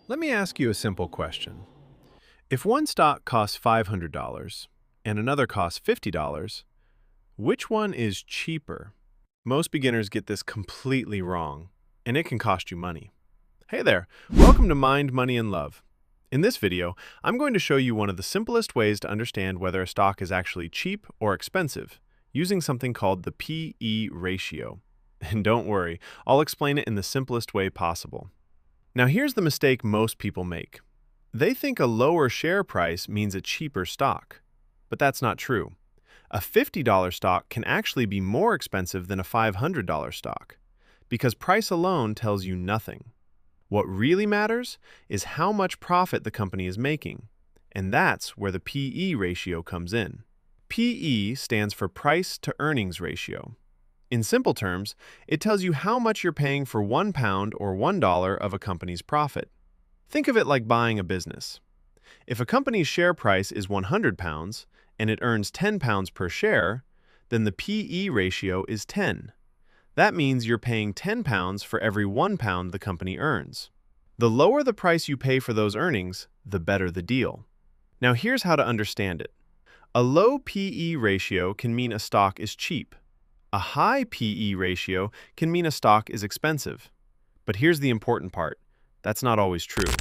Let me ask you a simple question. If one stock costs $500 and another costs $50, which one is cheaper? Most beginners get this completely wrong, and it can cost you money. Hey there, welcome to Mind, Money, and Love. In this video, I'm going to show you one of the simplest ways to understand whether a stock is actually cheap or expensive, using something called the P/E ratio. And don't worry, I'll explain it in the simplest way possible. Now here's the mistake most people make. They think a lower share price means a cheaper stock. But that's not true. A $50 stock can actually be more expensive than a $500 stock, because price alone tells you nothing. What really matters is how much profit the company is making, and that's where the P/E ratio comes in. P/E stands for price to earnings ratio. In simple terms, it tells you how much you're paying for £1 or $1 of a company's profit. Think of it like buying a business. If a company's share price is £100 and it earns £10 per share, then the P/E ratio is 10. That means you're paying £10 for every £1 the company earns. The lower the price you pay for those earnings, the better the deal. Now here's how to understand it. A low P/E ratio can mean a stock is cheap. A high P/E ratio can mean a stock is expensive. But here's the important part. That's not always true.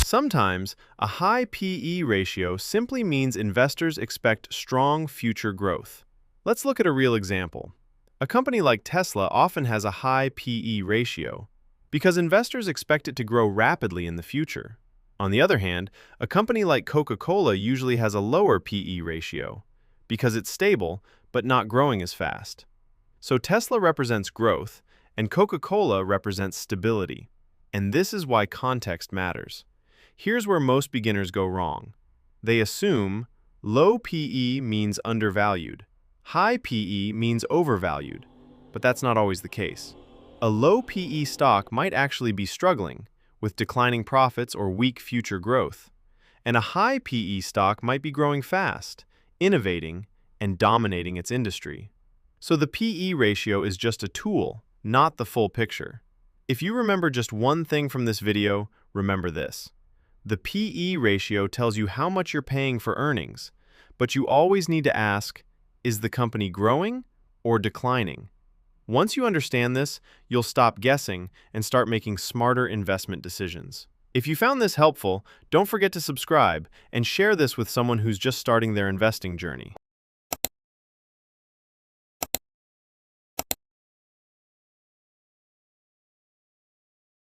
Sometimes, a high P/E ratio simply means investors expect strong future growth. Let's look at a real example. A company like Tesla often has a high P/E ratio because investors expect it to grow rapidly in the future. On the other hand, a company like Coca-Cola usually has a lower P/E ratio because it's stable but not growing as fast. So Tesla represents growth, and Coca-Cola represents stability. And this is why context matters. Here's where most beginners go wrong. They assume low P/E means undervalued, high P/E means overvalued, but that's not always the case. A low P/E stock might actually be struggling, with declining profits or weak future growth. And a high P/E stock might be growing fast, innovating, and dominating its industry. So the P/E ratio is just a tool, not the full picture. If you remember just one thing from this video, remember this. The P/E ratio tells you how much you're paying for earnings, but you always need to ask, is the company growing or declining? Once you understand this, you'll stop guessing and start making smarter investment decisions. If you found this helpful, don't forget to subscribe and share this with someone who's just starting their investing journey.